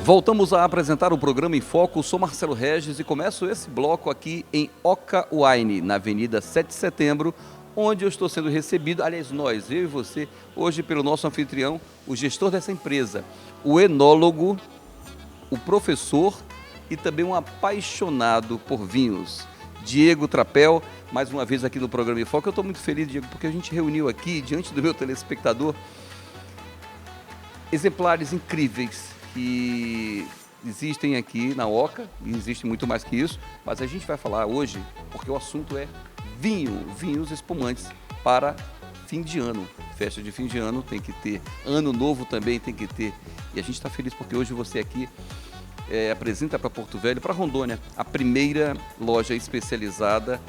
Voltamos a apresentar o programa em Foco. Sou Marcelo Regis e começo esse bloco aqui em Oca Wine, na Avenida 7 de Setembro, onde eu estou sendo recebido, aliás, nós, eu e você, hoje pelo nosso anfitrião, o gestor dessa empresa, o enólogo, o professor e também um apaixonado por vinhos, Diego Trapel, mais uma vez aqui no programa em Foco. Eu estou muito feliz, Diego, porque a gente reuniu aqui, diante do meu telespectador, exemplares incríveis que existem aqui na Oca, e existe muito mais que isso, mas a gente vai falar hoje, porque o assunto é vinhos espumantes para fim de ano. Festa de fim de ano tem que ter, ano novo também tem que ter, e a gente está feliz porque hoje você aqui apresenta para Porto Velho, para Rondônia, a primeira loja especializada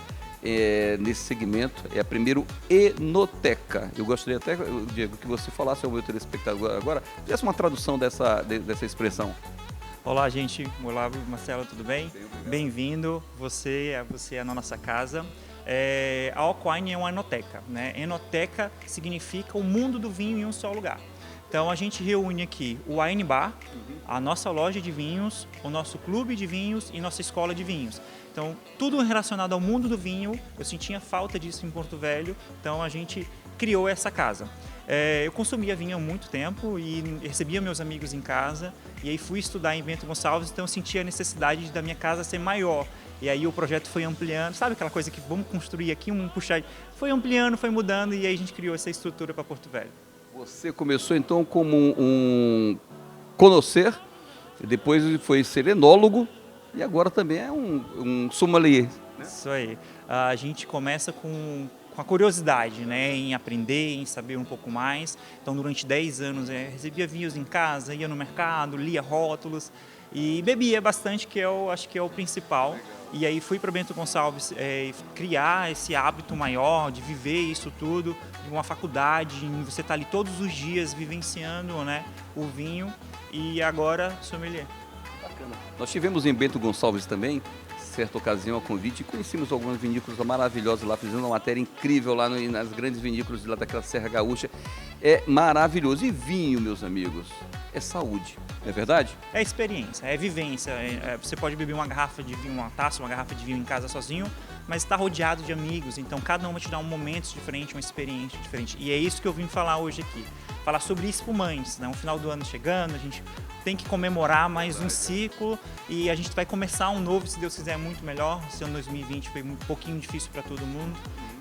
nesse segmento, é a primeiro Enoteca. Eu gostaria até, Diego, que você falasse ao meu telespectador agora, desse uma tradução dessa expressão. Olá, gente. Olá, Marcelo, tudo bem? Bem-vindo. Você é na nossa casa. A Oca Wine é uma enoteca, né? Enoteca significa o mundo do vinho em um só lugar. Então a gente reúne aqui o Wine Bar, a nossa loja de vinhos, o nosso clube de vinhos e nossa escola de vinhos. Então tudo relacionado ao mundo do vinho, eu sentia falta disso em Porto Velho, então a gente criou essa casa. Eu consumia vinho há muito tempo e recebia meus amigos em casa, e aí fui estudar em Bento Gonçalves, então eu sentia a necessidade da minha casa ser maior. E aí o projeto foi ampliando, sabe aquela coisa que vamos construir aqui, puxar, foi ampliando, foi mudando, e aí a gente criou essa estrutura para Porto Velho. Você começou então como um conhecer, depois foi ser enólogo e agora também é um sommelier, né? Isso aí. A gente começa com a curiosidade, né, em aprender, em saber um pouco mais. Então, durante 10 anos, recebia vinhos em casa, ia no mercado, lia rótulos e bebia bastante, que eu acho que é o principal. E aí fui para Bento Gonçalves criar esse hábito maior de viver isso tudo, de uma faculdade, você está ali todos os dias vivenciando, né, o vinho, e agora sommelier. Bacana. Nós tivemos em Bento Gonçalves também, certa ocasião, a convite, e conhecemos algumas vinícolas maravilhosas lá, fizemos uma matéria incrível lá nas grandes vinícolas lá daquela Serra Gaúcha. É maravilhoso. E vinho, meus amigos, é saúde, não é verdade? É experiência, é vivência. Você pode beber uma garrafa de vinho, uma taça, uma garrafa de vinho em casa sozinho, mas está rodeado de amigos, então cada um vai te dar um momento diferente, uma experiência diferente. E é isso que eu vim falar hoje aqui. Falar sobre espumantes, né? O final do ano chegando, a gente tem que comemorar mais um ciclo e a gente vai começar um novo, se Deus quiser, muito melhor. Esse ano 2020 foi um pouquinho difícil para todo mundo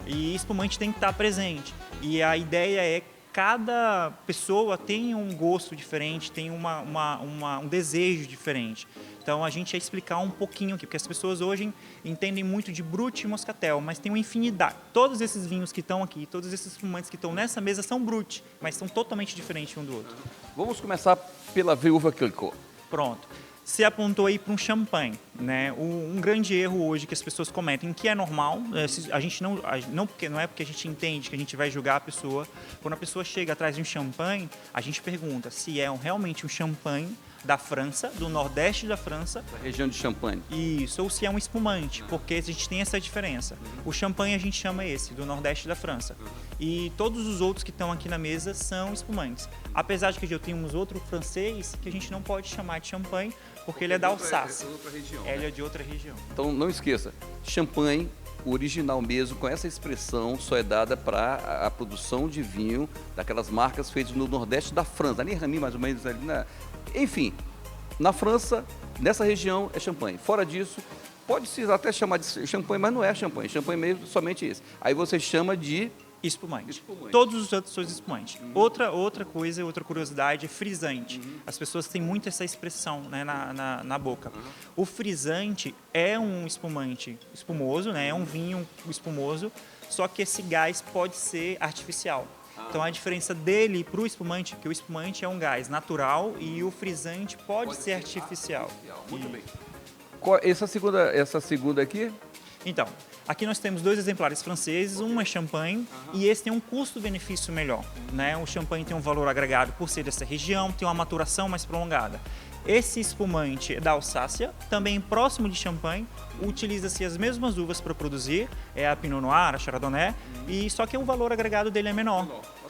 e espumante tem que estar presente. E a ideia é cada pessoa tem um gosto diferente, tem um desejo diferente. Então a gente ia explicar um pouquinho aqui, porque as pessoas hoje entendem muito de Brut e Moscatel, mas tem uma infinidade. Todos esses vinhos que estão aqui, todos esses espumantes que estão nessa mesa são Brut, mas são totalmente diferentes um do outro. Vamos começar pela Viúva Clicquot. Pronto. Você apontou aí para um champanhe, né? Um grande erro hoje que as pessoas cometem, que é normal, a gente não é porque a gente entende que a gente vai julgar a pessoa. Quando a pessoa chega atrás de um champanhe, a gente pergunta se é realmente um champanhe da França, do nordeste da França. Da região de Champagne. Isso, ou se é um espumante, porque a gente tem essa diferença. O champanhe a gente chama do nordeste da França. E todos os outros que estão aqui na mesa são espumantes. Apesar de que eu tenho outro francês que a gente não pode chamar de champanhe, porque ele é da Alsácia. Ele é de outra região. Então não esqueça, champanhe, o original mesmo, com essa expressão, só é dada para a produção de vinho daquelas marcas feitas no nordeste da França, ali em Rami, mais ou menos ali na... Enfim, na França, nessa região é champanhe. Fora disso, pode-se até chamar de champanhe, mas não é champanhe. Champanhe mesmo, somente esse. Aí você chama de... Espumante. Todos os outros são espumantes. Outra coisa, outra curiosidade é frisante. As pessoas têm muito essa expressão, né, na boca. O frisante é um espumante espumoso, né, é um vinho espumoso, só que esse gás pode ser artificial. Então a diferença dele para o espumante, que o espumante é um gás natural e o frisante pode ser artificial. Muito bem. Essa segunda aqui? Então, aqui nós temos 2 exemplares franceses, um é champanhe e esse tem um custo-benefício melhor, né? O champanhe tem um valor agregado por ser dessa região, tem uma maturação mais prolongada. Esse espumante é da Alsácia, também próximo de champanhe, utiliza-se as mesmas uvas para produzir, é a Pinot Noir, a Chardonnay, e só que o valor agregado dele é menor.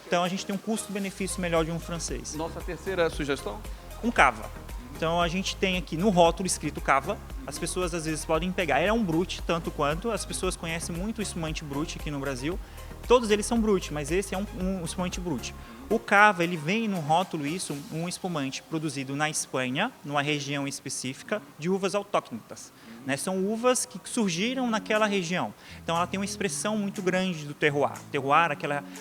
Então a gente tem um custo-benefício melhor de um francês. Nossa terceira sugestão? Um cava. Então a gente tem aqui no rótulo escrito cava. As pessoas às vezes podem pegar, é um brute tanto quanto, as pessoas conhecem muito o espumante brute aqui no Brasil. Todos eles são brute, mas esse é um espumante brute. O cava, ele vem no rótulo isso, um espumante produzido na Espanha, numa região específica, de uvas autóctones. Né? São uvas que surgiram naquela região. Então ela tem uma expressão muito grande do terroir. Terroir,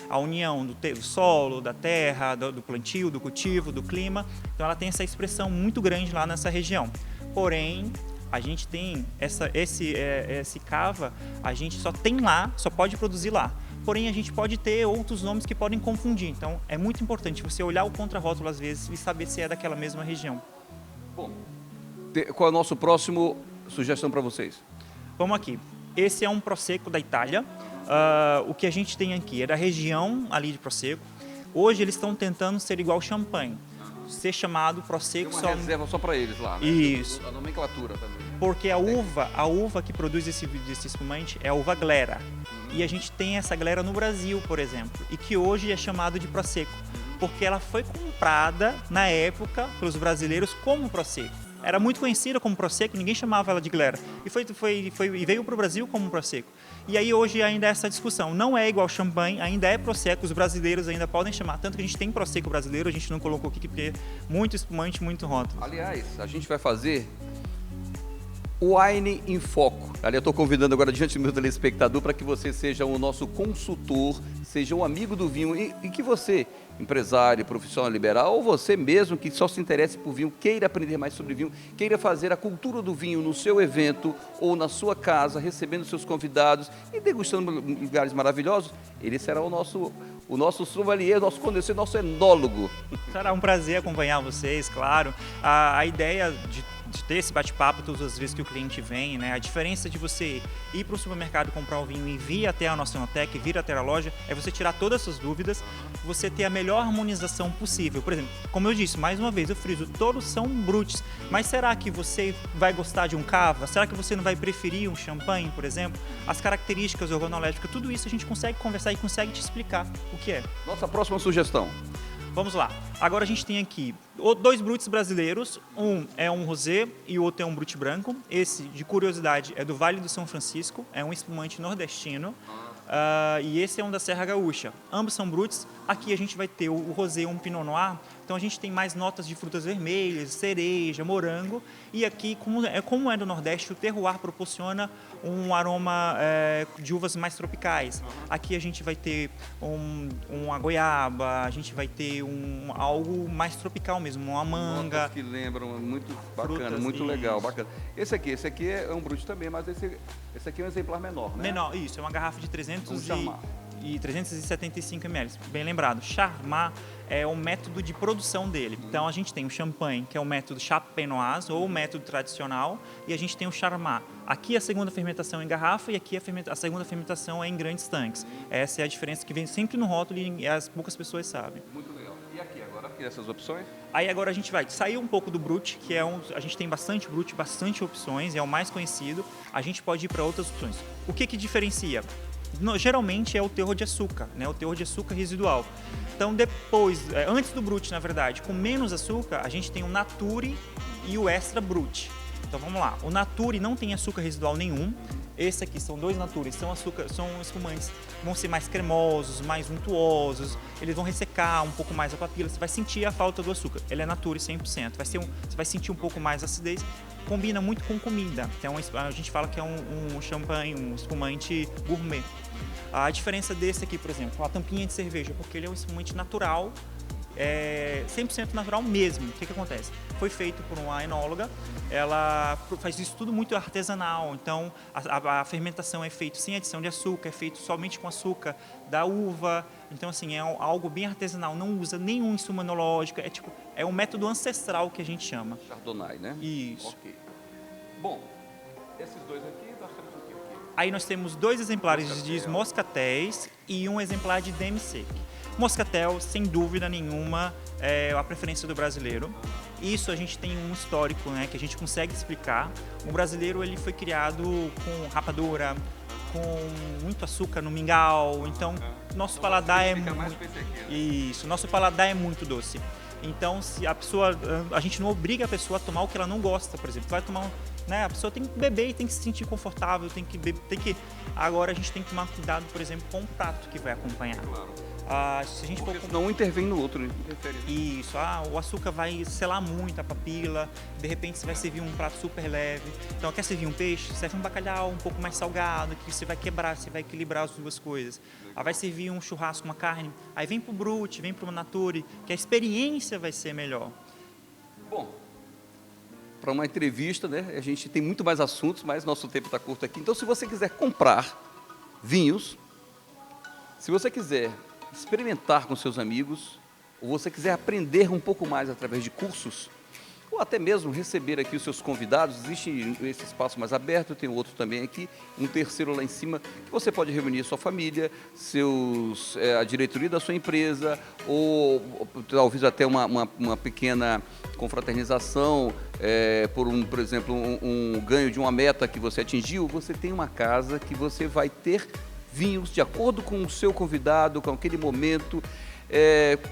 a união do solo, da terra, do plantio, do cultivo, do clima. Então ela tem essa expressão muito grande lá nessa região. Porém, a gente tem esse cava, a gente só tem lá, só pode produzir lá. Porém, a gente pode ter outros nomes que podem confundir. Então, é muito importante você olhar o contrarótulo às vezes e saber se é daquela mesma região. Bom, qual é o nosso próximo sugestão para vocês? Vamos aqui. Esse é um Prosecco da Itália. O que a gente tem aqui é da região ali de Prosecco. Hoje eles estão tentando ser igual champanhe. Ser chamado Prosecco só... reserva só para eles lá, né? Isso. A nomenclatura também. Porque a uva que produz esse espumante é a uva glera. E a gente tem essa glera no Brasil, por exemplo, e que hoje é chamado de Prosecco, porque ela foi comprada na época pelos brasileiros como Prosecco. Era muito conhecida como Prosecco, ninguém chamava ela de glera. E veio para o Brasil como Prosecco. E aí hoje ainda é essa discussão. Não é igual champanhe, ainda é Prosecco, os brasileiros ainda podem chamar. Tanto que a gente tem Prosecco brasileiro, a gente não colocou aqui porque é muito espumante, muito rótulo. Aliás, a gente vai fazer Wine em Foco. Ali eu estou convidando agora diante do meu telespectador para que você seja o nosso consultor, seja um amigo do vinho e que você, empresário, profissional liberal, ou você mesmo que só se interesse por vinho, queira aprender mais sobre vinho, queira fazer a cultura do vinho no seu evento ou na sua casa, recebendo seus convidados e degustando lugares maravilhosos, ele será o nosso sommelier, nosso conhecedor, nosso enólogo. Será um prazer acompanhar vocês, claro. A ideia de ter esse bate-papo todas as vezes que o cliente vem, né? A diferença de você ir para o supermercado comprar o vinho e vir até a nossa Enoteca, vir até a loja, é você tirar todas as suas dúvidas, você ter a melhor harmonização possível. Por exemplo, como eu disse, mais uma vez, eu friso, todos são brutes, mas será que você vai gostar de um cava? Será que você não vai preferir um champanhe, por exemplo? As características organolépticas, tudo isso a gente consegue conversar e consegue te explicar o que é. Nossa próxima sugestão. Vamos lá. Agora a gente tem aqui dois brutes brasileiros. Um é um rosé e o outro é um brute branco. Esse, de curiosidade, é do Vale do São Francisco. É um espumante nordestino. E esse é um da Serra Gaúcha. Ambos são brutes. Aqui a gente vai ter o rosé, um Pinot Noir. Então a gente tem mais notas de frutas vermelhas, cereja, morango. E aqui, como é do Nordeste, o terroir proporciona um aroma de uvas mais tropicais. Aqui a gente vai ter uma goiaba, a gente vai ter algo mais tropical mesmo, uma manga. Notas que lembram, muito bacana, frutas, muito legal, bacana. Esse aqui é um brute também, mas esse aqui é um exemplar menor, né? Menor, isso, é uma garrafa de 375 ml, bem lembrado. Charmat é o método de produção dele. Então a gente tem o champanhe, que é o método champenoise ou o método tradicional, e a gente tem o Charmat. Aqui a segunda fermentação é em garrafa e aqui a segunda fermentação é em grandes tanques. Essa é a diferença que vem sempre no rótulo e as poucas pessoas sabem. Muito legal. E aqui agora, essas opções? Aí agora a gente vai sair um pouco do brute, que a gente tem bastante brute, bastante opções, é o mais conhecido. A gente pode ir para outras opções. O que diferencia? Geralmente é o teor de açúcar, né? O teor de açúcar residual. Então antes do brute, na verdade, com menos açúcar, a gente tem o Nature e o Extra Brut. Então vamos lá, o Nature não tem açúcar residual nenhum. Esse aqui são dois Natures, são espumantes, vão ser mais cremosos, mais untuosos, eles vão ressecar um pouco mais a papila, você vai sentir a falta do açúcar. Ele é Nature 100%, você vai sentir um pouco mais a acidez, combina muito com comida. Então a gente fala que é um champanhe, um espumante gourmet. A diferença desse aqui, por exemplo, a tampinha de cerveja, porque ele é um espumante natural, 100% natural mesmo. O que acontece? Foi feito por uma enóloga, ela faz isso tudo muito artesanal, então a fermentação é feita sem adição de açúcar, é feito somente com açúcar da uva, então assim, é algo bem artesanal, não usa nenhum insumo enológico, é um método ancestral que a gente chama. Chardonnay, né? Isso. Ok. Bom, esses dois aqui, nós temos o quê? Aí nós temos dois exemplares de moscatéis e um exemplar de demi-sec. Moscatel, sem dúvida nenhuma, é a preferência do brasileiro. Isso a gente tem um histórico, né, que a gente consegue explicar. O brasileiro ele foi criado com rapadura, com muito açúcar no mingau, então nosso paladar é muito... Nosso paladar é muito doce. Então, se a gente não obriga a pessoa a tomar o que ela não gosta, por exemplo. Vai tomar, né? A pessoa tem que beber e tem que se sentir confortável, agora a gente tem que tomar cuidado, por exemplo, com o prato que vai acompanhar. Claro. Se a gente Porque for... senão um intervém no outro, né? Interfere. Isso, o açúcar vai selar muito a papila, de repente você vai servir um prato super leve. Então, quer servir um peixe? Serve um bacalhau um pouco mais salgado, que você vai quebrar, você vai equilibrar as duas coisas. Aí vai servir um churrasco, uma carne, aí vem pro brute, vem pro nature, que a experiência vai ser melhor. Bom, para uma entrevista, né, a gente tem muito mais assuntos, mas nosso tempo está curto aqui. Então, se você quiser comprar vinhos, se você quiser experimentar com seus amigos, ou você quiser aprender um pouco mais através de cursos, ou até mesmo receber aqui os seus convidados, existe esse espaço mais aberto, tem outro também aqui, um terceiro lá em cima, que você pode reunir sua família, a diretoria da sua empresa, ou talvez até uma pequena confraternização, por exemplo, um ganho de uma meta que você atingiu. Você tem uma casa que você vai ter vinhos de acordo com o seu convidado, com aquele momento,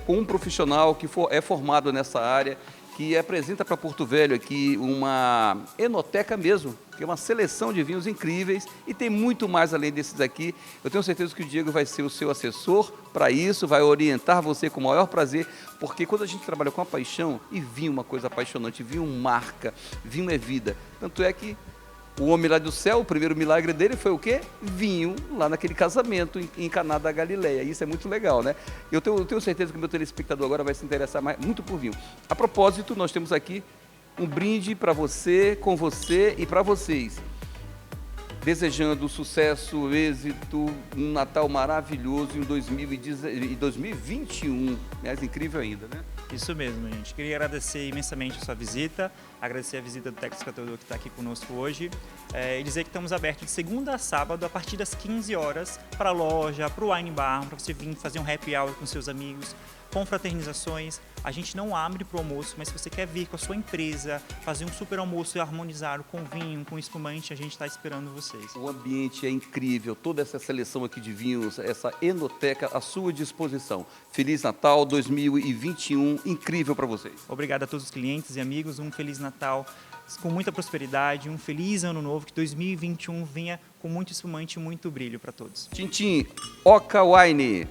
com um profissional que é formado nessa área, que apresenta para Porto Velho aqui uma enoteca mesmo, que é uma seleção de vinhos incríveis, e tem muito mais além desses aqui. Eu tenho certeza que o Diego vai ser o seu assessor para isso, vai orientar você com o maior prazer, porque quando a gente trabalha com a paixão, e vinho é uma coisa apaixonante, vinho marca, vinho é vida. Tanto é que o homem lá do céu, o primeiro milagre dele foi o quê? Vinho, lá naquele casamento em Caná da Galileia. Isso é muito legal, né? Eu tenho certeza que o meu telespectador agora vai se interessar muito por vinho. A propósito, nós temos aqui um brinde para você, com você e para vocês. Desejando sucesso, êxito, um Natal maravilhoso em 2021. Aliás, incrível ainda, né? Isso mesmo, gente. Queria agradecer imensamente a sua visita, agradecer a visita do técnico escatador que está aqui conosco hoje, e dizer que estamos abertos de segunda a sábado, a partir das 15 horas, para a loja, para o wine bar, para você vir fazer um happy hour com seus amigos, confraternizações. A gente não abre para o almoço, mas se você quer vir com a sua empresa, fazer um super almoço harmonizado com vinho, com espumante, a gente está esperando vocês. O ambiente é incrível, toda essa seleção aqui de vinhos, essa enoteca à sua disposição. Feliz Natal 2021, incrível para vocês. Obrigado a todos os clientes e amigos, um Feliz Natal com muita prosperidade, um feliz ano novo, que 2021 venha com muito espumante e muito brilho para todos. Tintim, Oca Wine.